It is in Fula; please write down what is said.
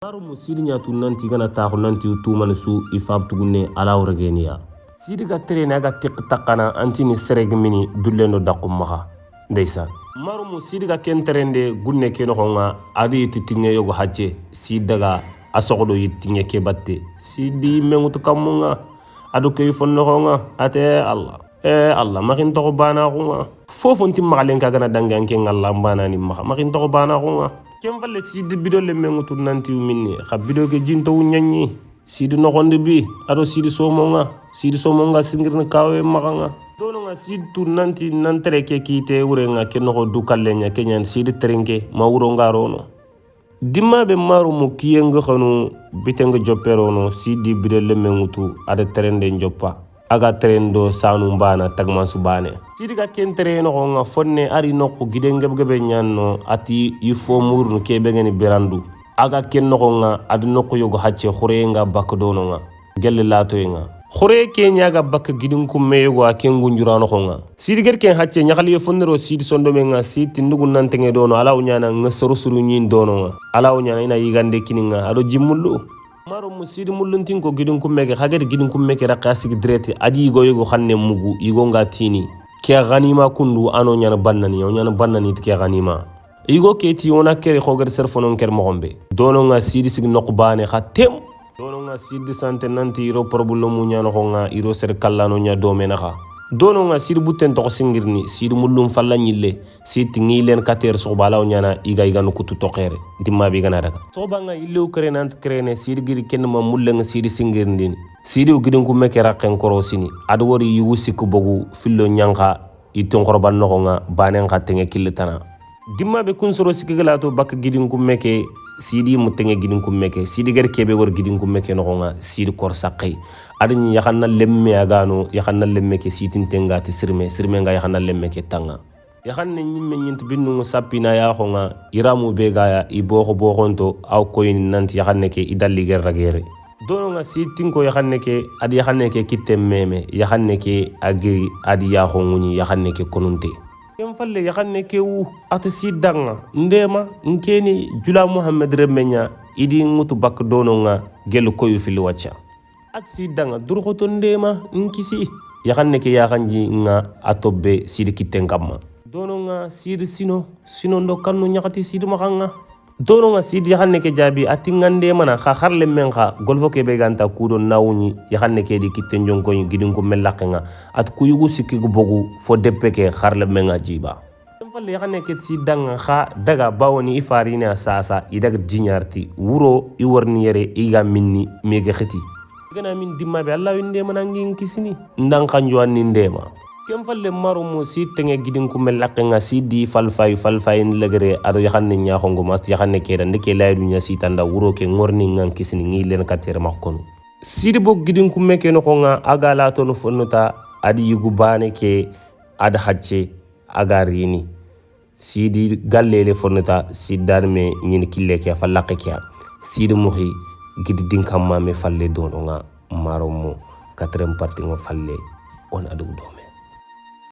Maru musidi nyatu nanti gana taxu nanti tumani su ifab tugunne ala wurgeniya sidi ga tere na ga tik takana antini sereg mini dullendo dakum maha ndeysan maru musidi ga kenterende gunne ke no nga adi titinge yogo hacce sidaga asogodo yittinge ke batte sidi mengutu kamunga adu ke fonno nga ate allah makin to bana ko fofon tim magalen ka gana danganke ngalla bana ni makin to bana ko kem falle sidi bidol le mengutu nanti minni khabido ke jinto nyanyi sidi no gonde bi ado sidi somonga singirna kawe maganga dono nga sidi tu nanti nantere ke kite wurenga ke no du kallenya kenyan sidi terenke ma wuro ngarono dimma be maru mu kiyenga khanu bitenga jopperono sidi bidol le mengutu ada terende njoppa aga terendo sanu mbana tagman subane sidi ga kentere no nga fonne ari nokko gidengebe nyanno ati ifo murnu kebe ngeni berandu aga ken no nga ad nokko yogo hacce khorenga bakdono nga gelle lato nga khore ke nyaga bak gidin kum meyego akengu njurano nga sidi ger ken hacce nyakhali fonnero sidi sondo me nga sidi ndugu nantenge dono ala unyana nga sorusuru nyin dono nga ala unyana ina yigande kininga ado jimmullu maru musidi mulluntin ko gidin kummeke hagede gidin kummeke rakasigi drete adi goyego xanne mugu igo nga tini ke ganima kundu ano nyana bannani ke ganima igo keti wona kere xoger serfonon ker mogombe dono nga sidi sig nokbane khatem dono nga sidi sante nanti iro problemu nyano nga iro ser kallano nya domena kha dono nga sidi butten to singirni sidi mullum falla nyille sidi ngilen kater so balaw nyana iga no kutu tokere dimma bi gana daga so banga illu kere nant krene sidi giri ken ma mulle nga sidi singirndini sidi gidin ku meke rakken korosini adu wori yugu sikku bogu fillo nyanka iton korban no nga banen khatenge kilitana dimma be kun soro sikigala to bak gidin ku meke sidi mutenge gidin ku meke sidi ger kebe wor gidin ku meke no nga sidi kor sakay adni yakhana lemme agano yakhana lemme ke sitin tenga ti sirme nga yakhana lemme ke tanga yakhanne nyimme nyint binnu sapina ya khonga iramu be gaya iboxo boxonto aw koyin nanti yakhanne ke idalli ger ragere dono nga sitin ko yakhanne ke adi yakhanne ke kittemmeme yakhanne ke agiri adi ya khonguni yakhanne ke konunte kem falle yakhanne ke wu ati sidanga ndema nkeni jula muhammad remenya idi ngutu bak dono nga gelu koyu fili wacca at sidanga durkhoto ndema nkisi yakhanne ke yakhanji nga atobbe sidi kitten kamma dono nga sidi sino ndo kannu nyakati sidi makanga dono nga sidi yakhanne ke jabi ati ngande mana kha kharle men kha golfo ke be ganta kudo nawuni yakhanne ke di kitten jonko gidin ko melakanga at kuyugu sikki go bogu fo deppe ke kharle men nga jiba falle yakhanne ke sidanga kha daga bawoni ifarina sasa idaga jinyarti wuro iworni yere iga minni mege khiti gana min dimma be allah winde manangin kisini ndan kanjo anni ndema kem falle maru mo sitenge gidin ku melaqe nga sidi falfay legere ado yakhanne nya khongo mas yakhanne ke dan ke laydu nya sitanda wuro ke ngorni ngan kisini ngi len katere makon sidi bo gidin ku meke no nga agala to no fonota adi yugu bane ke ad hacce agarini sidi gallele fonota sidan me nyin kille ke falaqe ke sidi muhi gidi dinkamma me falle dono nga maromo 4e parti ngo falle on adu do